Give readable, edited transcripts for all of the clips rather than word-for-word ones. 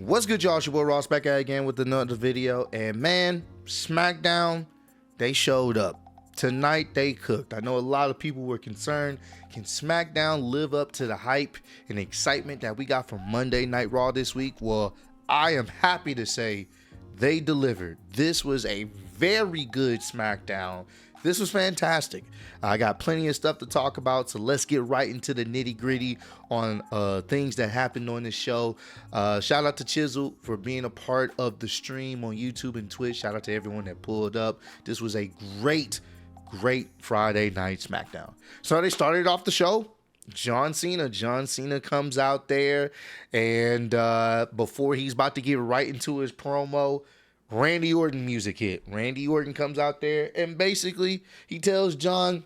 What's good, y'all? It's your boy Ross back at it again with another video. And man, SmackDown, they showed up. Tonight they cooked. I know a lot of people were concerned. Can SmackDown live up to the hype and excitement that we got from Monday Night Raw this week? Well, I am happy to say they delivered. This was a very good SmackDown. This was fantastic. I got plenty of stuff to talk about, so let's get right into the nitty-gritty on things that happened on this show. Shout out to Chisel for being a part of the stream on YouTube and Twitch. Shout out to everyone that pulled up. This was a great Friday night SmackDown. So they started off the show. John Cena comes out there, and before he's about to get right into his promo, Randy Orton music hit. Randy Orton comes out there, and basically he tells John,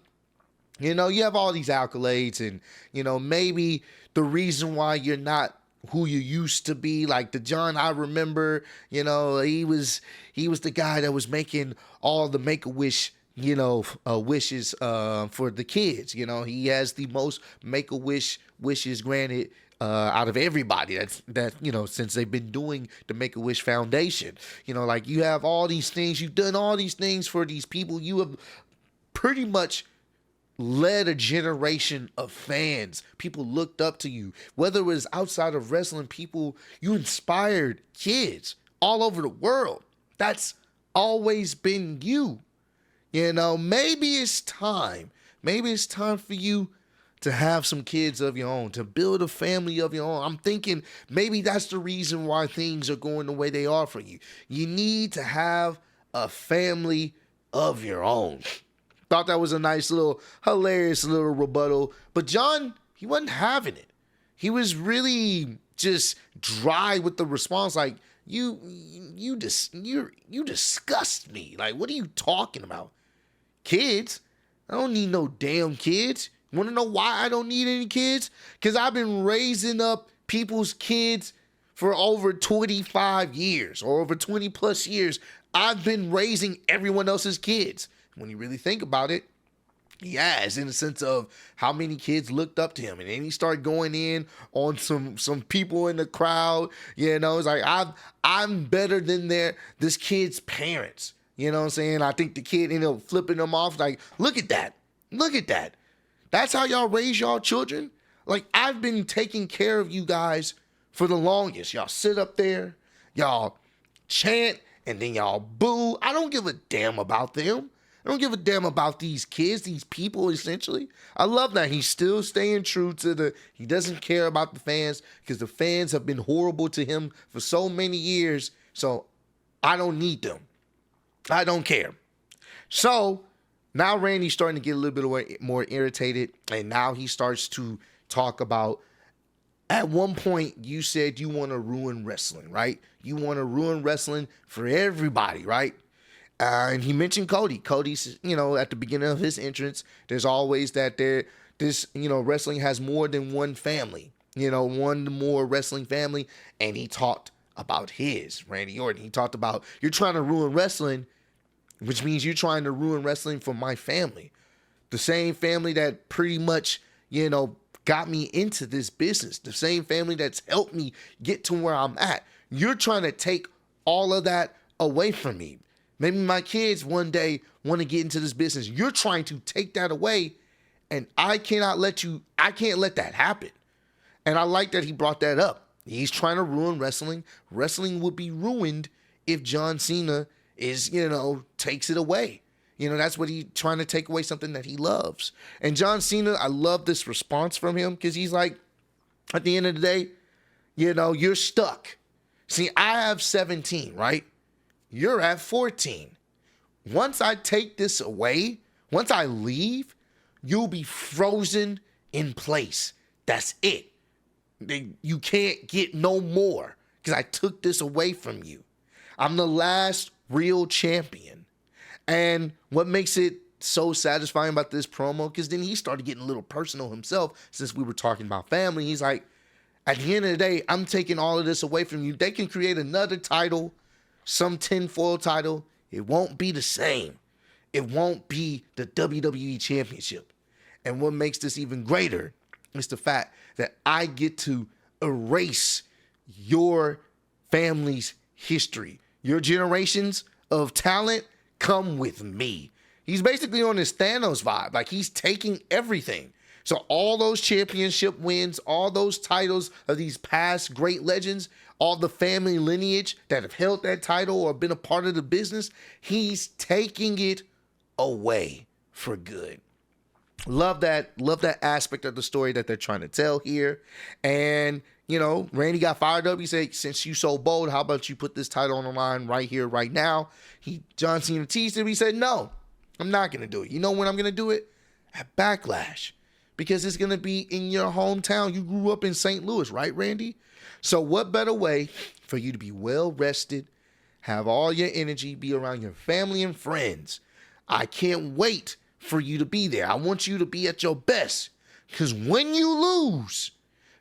you know, you have all these accolades, and, you know, maybe the reason why you're not who you used to be, like the John I remember, you know, he was the guy that was making all the Make-A-Wish, you know, wishes for the kids. You know, he has the most Make-A-Wish wishes granted out of everybody that you know, since they've been doing the Make-A-Wish Foundation. You know, like, you have all these things, you've done all these things for these people. You have pretty much led a generation of fans. People looked up to you. Whether it was outside of wrestling, you inspired kids all over the world. That's always been you. You know, maybe it's time for you to have some kids of your own, to build a family of your own. I'm thinking maybe that's the reason why things are going the way they are for you. You need to have a family of your own. Thought that was a nice little, hilarious little rebuttal. But John, he wasn't having it. He was really just dry with the response, like, you disgust me. Like, what are you talking about? Kids? I don't need no damn kids. Want to know why I don't need any kids? Because I've been raising up people's kids for over 25 years or over 20 plus years. I've been raising everyone else's kids. When you really think about it, he has, in the sense of how many kids looked up to him. And then he started going in on some people in the crowd. You know, it's like, I'm better than this kid's parents. You know what I'm saying? I think the kid ended up flipping them off like, look at that. Look at that. That's how y'all raise y'all children? Like, I've been taking care of you guys for the longest. Y'all sit up there, y'all chant, and then y'all boo. I don't give a damn about them. I don't give a damn about these kids, these people, essentially. I love that he's still staying true to he doesn't care about the fans, because the fans have been horrible to him for so many years. So I don't need them. I don't care. So now Randy's starting to get a little bit more irritated, and now he starts to talk about, at one point you said you want to ruin wrestling, right? You want to ruin wrestling for everybody, right? And he mentioned Cody. Cody's, you know, at the beginning of his entrance, there's always that wrestling has more than one family, you know, one more wrestling family. And he talked about his, Randy Orton. He talked about, you're trying to ruin wrestling, which means you're trying to ruin wrestling for my family. The same family that pretty much, you know, got me into this business. The same family that's helped me get to where I'm at. You're trying to take all of that away from me. Maybe my kids one day want to get into this business. You're trying to take that away, and I can't let that happen. And I like that he brought that up. He's trying to ruin wrestling. Wrestling would be ruined if John Cena takes it away. You know, that's what he's trying to take away, something that he loves. And John Cena, I love this response from him, because he's like, at the end of the day, you know, you're stuck. See, I have 17, right? You're at 14. Once I take this away, once I leave, you'll be frozen in place. That's it. You can't get no more, because I took this away from you. I'm the last real champion. And what makes it so satisfying about this promo, because then he started getting a little personal himself, since we were talking about family. He's like, at the end of the day, I'm taking all of this away from you. They can create another title, some tinfoil title. It won't be the same. It won't be the WWE Championship. And what makes this even greater is the fact that I get to erase your family's history. Your generations of talent come with me. He's basically on this Thanos vibe. Like, he's taking everything. So all those championship wins, all those titles of these past great legends, all the family lineage that have held that title or been a part of the business, he's taking it away for good. Love that aspect of the story that they're trying to tell here. And, you know, Randy got fired up. He said, since you so bold, how about you put this title on the line right here, right now? John Cena teased him. He said, no, I'm not going to do it. You know when I'm going to do it? At Backlash. Because it's going to be in your hometown. You grew up in St. Louis, right, Randy? So what better way for you to be well rested, have all your energy, be around your family and friends. I can't wait for you to be there. I want you to be at your best. Because when you lose,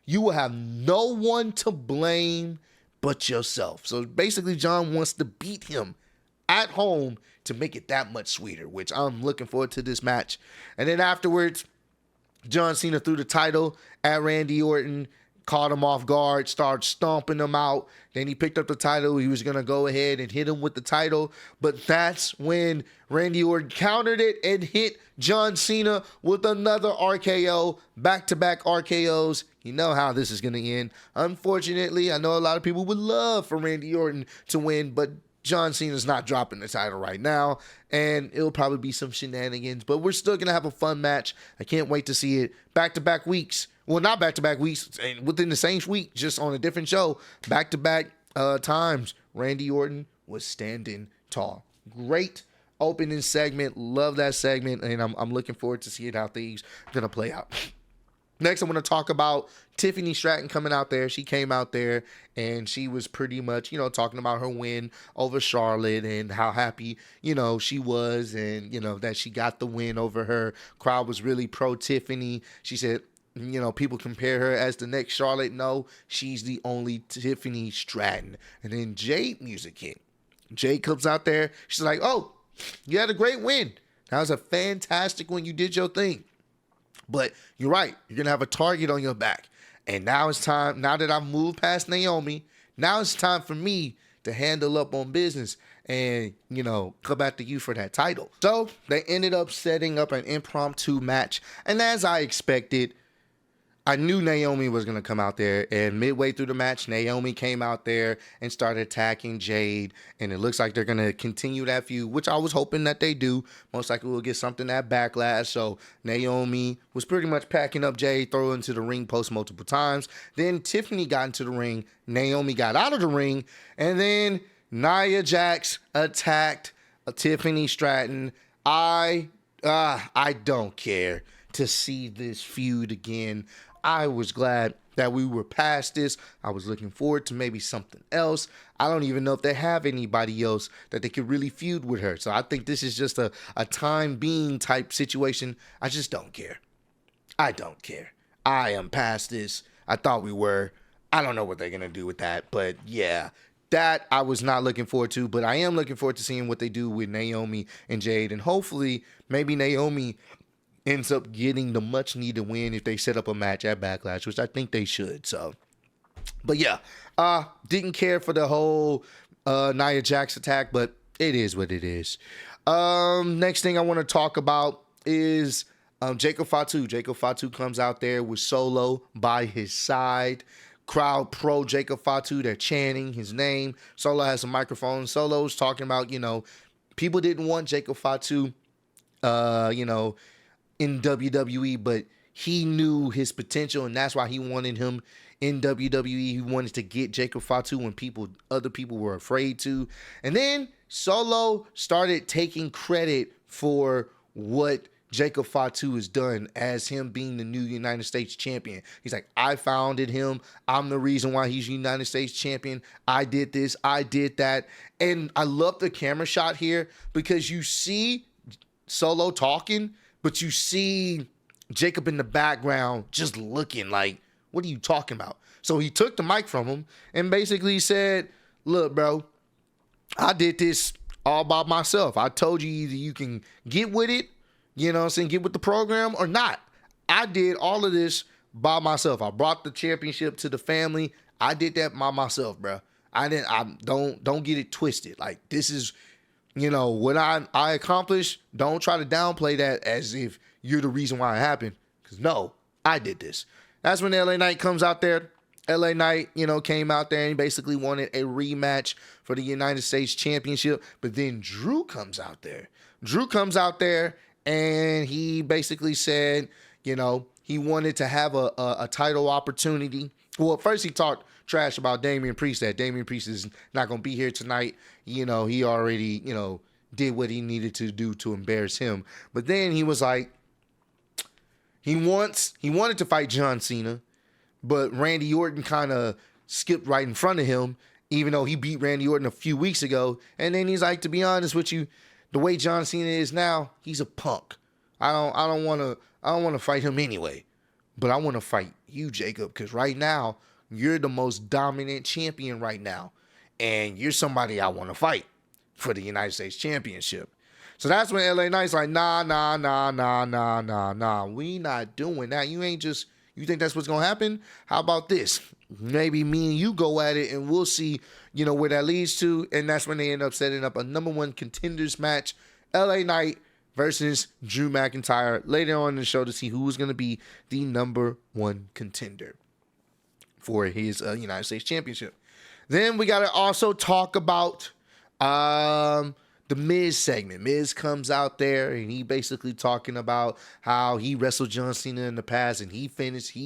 you will have no one to blame but yourself. So basically, John wants to beat him at home to make it that much sweeter, which I'm looking forward to this match. And then afterwards, John Cena threw the title at Randy Orton, caught him off guard, started stomping him out. Then he picked up the title. He was going to go ahead and hit him with the title. But that's when Randy Orton countered it and hit John Cena with another RKO, back-to-back RKOs. You know how this is going to end. Unfortunately, I know a lot of people would love for Randy Orton to win, but John Cena's not dropping the title right now, and it'll probably be some shenanigans, but we're still going to have a fun match. I can't wait to see it. Back-to-back weeks. Well, not back-to-back weeks, and within the same week, just on a different show. Back-to-back times, Randy Orton was standing tall. Great opening segment. Love that segment, and I'm looking forward to seeing how things are going to play out. Next, I want to talk about Tiffany Stratton coming out there. She came out there and she was pretty much, talking about her win over Charlotte and how happy, she was and, that she got the win over her. Crowd was really pro Tiffany. She said, people compare her as the next Charlotte. No, she's the only Tiffany Stratton. And then Jade music hit. Jade comes out there. She's like, oh, you had a great win. That was a fantastic win. You did your thing. But you're right. You're going to have a target on your back. And now it's time, now that I've moved past Naomi, now it's time for me to handle up on business and, come after you for that title. So they ended up setting up an impromptu match. And as I expected, I knew Naomi was going to come out there, and midway through the match, Naomi came out there and started attacking Jade, and it looks like they're going to continue that feud, which I was hoping that they do. Most likely we'll get something at Backlash, so Naomi was pretty much packing up Jade, throw her into the ring post multiple times. Then Tiffany got into the ring, Naomi got out of the ring, and then Nia Jax attacked Tiffany Stratton. I don't care to see this feud again. I was glad that we were past this. I was looking forward to maybe something else. I don't even know if they have anybody else that they could really feud with her. So I think this is just a time being type situation. I just don't care. I don't care. I am past this. I thought we were. I don't know what they're going to do with that. But yeah, that I was not looking forward to. But I am looking forward to seeing what they do with Naomi and Jade. And hopefully maybe Naomi ends up getting the much needed win if they set up a match at Backlash, which I think they should. So, but yeah, didn't care for the whole Nia Jax attack, but it is what it is. Next thing I want to talk about is Jacob Fatu. Jacob Fatu comes out there with Solo by his side. Crowd pro Jacob Fatu. They're chanting his name. Solo has a microphone. Solo's talking about, people didn't want Jacob Fatu, in WWE, but he knew his potential, and that's why he wanted him in WWE. He wanted to get Jacob Fatu when other people were afraid to. And then Solo started taking credit for what Jacob Fatu has done as him being the new United States champion. He's like, I founded him. I'm the reason why he's United States champion. I did this. I did that. And I love the camera shot here because you see Solo talking, but you see Jacob in the background just looking like, what are you talking about? So he took the mic from him and basically said, look, bro, I did this all by myself. I told you either you can get with it, get with the program or not. I did all of this by myself. I brought the championship to the family. I did that by myself, bro. Don't get it twisted. Like, this is, what I accomplished. Don't try to downplay that as if you're the reason why it happened. Because no, I did this. That's when LA Knight comes out there. LA Knight, came out there and basically wanted a rematch for the United States Championship. But then Drew comes out there. And he basically said, he wanted to have a title opportunity. Well, first he talked trash about Damian Priest, that Damian Priest is not going to be here tonight. He already, did what he needed to do to embarrass him. But then he was like, he wanted to fight John Cena, but Randy Orton kind of skipped right in front of him, even though he beat Randy Orton a few weeks ago. And then he's like, to be honest with you, the way John Cena is now, he's a punk. I don't want to fight him anyway. But I want to fight you, Jacob, because right now, you're the most dominant champion right now. And you're somebody I want to fight for the United States Championship. So that's when LA Knight's like, nah. We not doing that. You think that's what's going to happen? How about this? Maybe me and you go at it and we'll see, where that leads to. And that's when they end up setting up a number one contenders match. LA Knight versus Drew McIntyre later on in the show to see who's going to be the number one contender for his United States Championship. Then we got to also talk about the Miz segment. Miz comes out there and he basically talking about how he wrestled John Cena in the past and he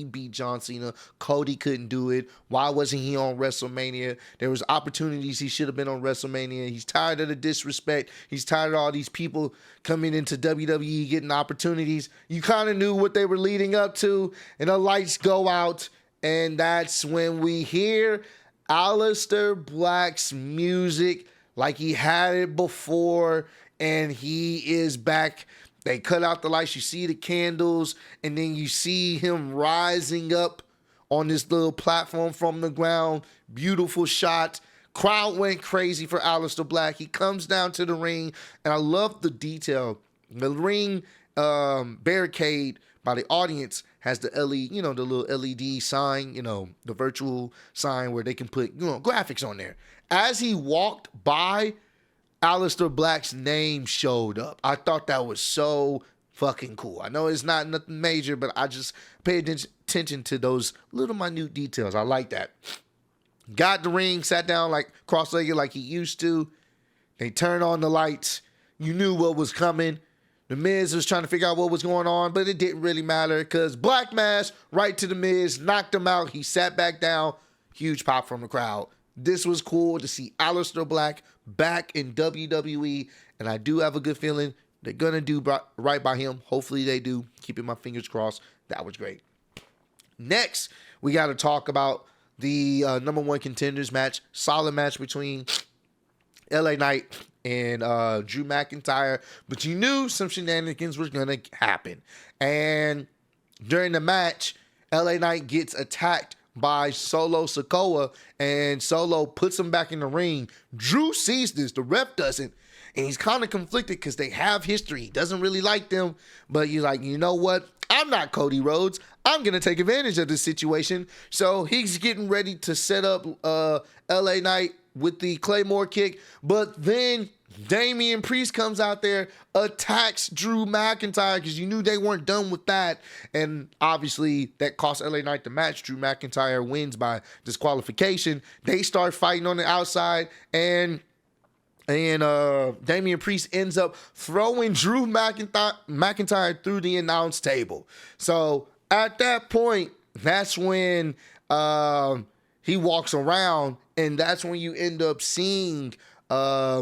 beat John Cena. Cody couldn't do it. Why wasn't he on WrestleMania? There was opportunities he should have been on WrestleMania. He's tired of the disrespect. He's tired of all these people coming into WWE getting opportunities. You kind of knew what they were leading up to, and the lights go out, and that's when we hear Aleister Black's music like he had it before, and he is back. They cut out the lights. You see the candles, and then you see him rising up on this little platform from the ground. Beautiful shot. Crowd went crazy for Aleister Black. He comes down to the ring, and I love the detail. The ring barricade by the audience has the LED, the little LED sign, the virtual sign where they can put, graphics on there. As he walked by, Aleister Black's name showed up. I thought that was so fucking cool. I know it's not nothing major, but I just paid attention to those little minute details. I like that. Got the ring, sat down like cross-legged like he used to. They turned on the lights. You knew what was coming. The Miz was trying to figure out what was going on, but it didn't really matter because Black Mass right to the Miz, knocked him out. He sat back down. Huge pop from the crowd. This was cool to see Aleister Black back in WWE, and I do have a good feeling they're going to do right by him. Hopefully they do. Keeping my fingers crossed. That was great. Next, we got to talk about the number one contenders match. Solid match between LA Knight and Drew McIntyre, but you knew some shenanigans was going to happen. And during the match, LA Knight gets attacked by Solo Sikoa, and Solo puts him back in the ring. Drew sees this, the ref doesn't, and he's kind of conflicted because they have history. He doesn't really like them, but he's like, you know what? I'm not Cody Rhodes. I'm going to take advantage of this situation. So he's getting ready to set up LA Knight with the Claymore kick, but then Damian Priest comes out there, attacks Drew McIntyre because you knew they weren't done with that. And obviously that cost LA Knight the match. Drew McIntyre wins by disqualification. They start fighting on the outside, and Damian Priest ends up throwing Drew McIntyre through the announce table. So at that point, that's when he walks around, and that's when you end up seeing LA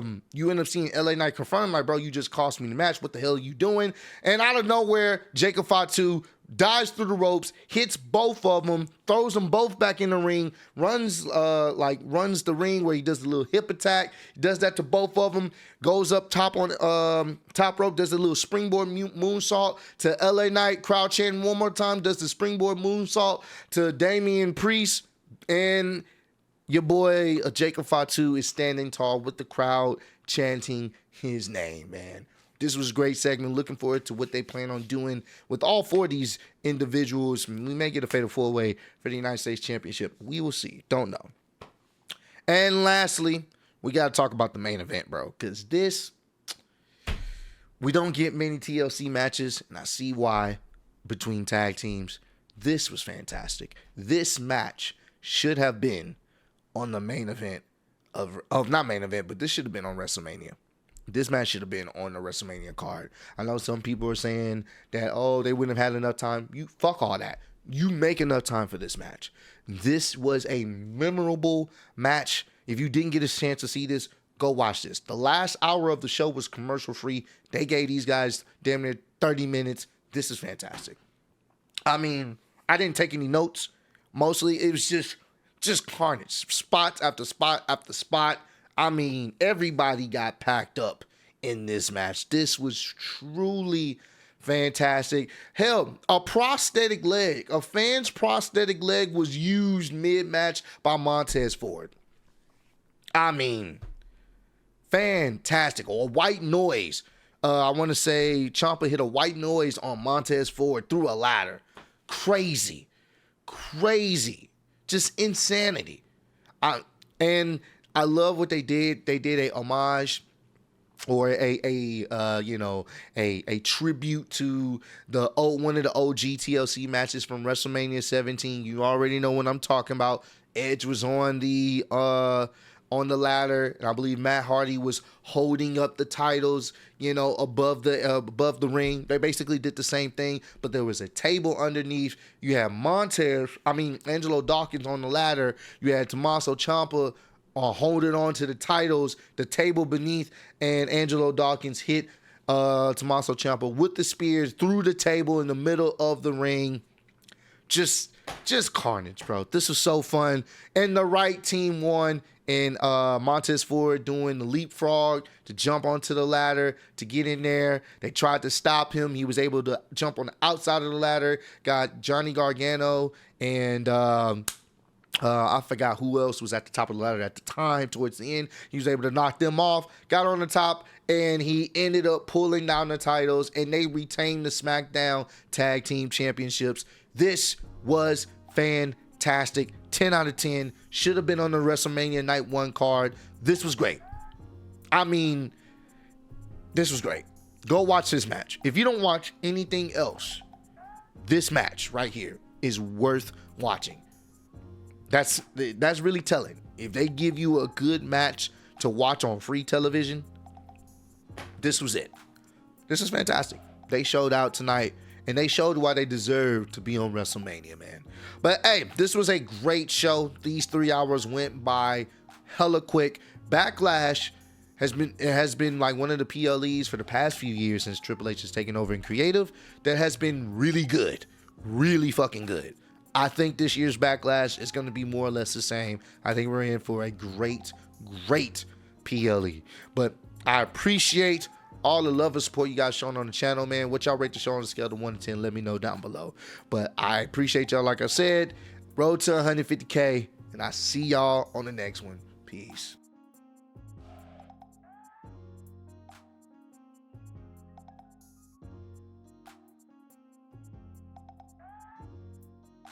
Knight confront him like, bro, you just cost me the match. What the hell are you doing? And out of nowhere, Jacob Fatu dives through the ropes, hits both of them, throws them both back in the ring, runs the ring where he does the little hip attack. He does that to both of them, goes up top on top rope, does a little springboard moonsault to LA Knight, crowd chanting one more time, does the springboard moonsault to Damian Priest, and your boy Jacob Fatu is standing tall with the crowd chanting his name, man. This was a great segment. Looking forward to what they plan on doing with all four of these individuals. We may get a fatal four-way for the United States Championship. We will see. Don't know. And lastly, we got to talk about the main event, bro, because we don't get many TLC matches, and I see why, between tag teams. This was fantastic. This match should have been on the main event of not main event, but this should have been on WrestleMania. This match should have been on the WrestleMania card. I know some people are saying that, oh, they wouldn't have had enough time. You fuck all that. You make enough time for this match. This was a memorable match. If you didn't get a chance to see this, go watch this. The last hour of the show was commercial free. They gave these guys damn near 30 minutes. This is fantastic. I mean, I didn't take any notes. Mostly it was just carnage. Spot after spot after spot. I mean, everybody got packed up in this match. This was truly fantastic. Hell, a prosthetic leg, a fan's prosthetic leg was used mid-match by Montez Ford. I mean, fantastic. Or a white noise. I want to say Ciampa hit a white noise on Montez Ford through a ladder. Crazy. Just insanity. And I love what they did. They did a homage or a tribute to one of the OG TLC matches from WrestleMania 17. You already know what I'm talking about. Edge was on the ladder, and I believe Matt Hardy was holding up the titles, above the ring. They basically did the same thing, but there was a table underneath. You had Angelo Dawkins on the ladder. You had Tommaso Ciampa holding on to the titles, the table beneath, and Angelo Dawkins hit Tommaso Ciampa with the spears through the table in the middle of the ring. Just carnage, bro. This was so fun, and the right team won. And Montez Ford doing the leapfrog to jump onto the ladder to get in there. They tried to stop him. He was able to jump on the outside of the ladder. Got Johnny Gargano and I forgot who else was at the top of the ladder at the time. Towards the end, he was able to knock them off. Got on the top, and he ended up pulling down the titles, and they retained the SmackDown Tag Team Championships. This was fantastic. 10 out of 10. Should have been on the WrestleMania Night 1 card. This was great. I mean, this was great. Go watch this match. If you don't watch anything else, this match right here is worth watching. That's really telling. If they give you a good match to watch on free television, this was it. This is fantastic. They showed out tonight, and they showed why they deserve to be on WrestleMania, man. But hey, this was a great show. These 3 hours went by hella quick. Backlash has been like one of the PLEs for the past few years since Triple H has taken over in creative that has been really good. Really fucking good. I think this year's Backlash is going to be more or less the same. I think we're in for a great PLE. But I appreciate all the love and support you guys showing on the channel, man. What y'all rate the show on a scale of 1 to 10? Let me know down below. But I appreciate y'all. Like I said, road to 150K, and I see y'all on the next one. Peace.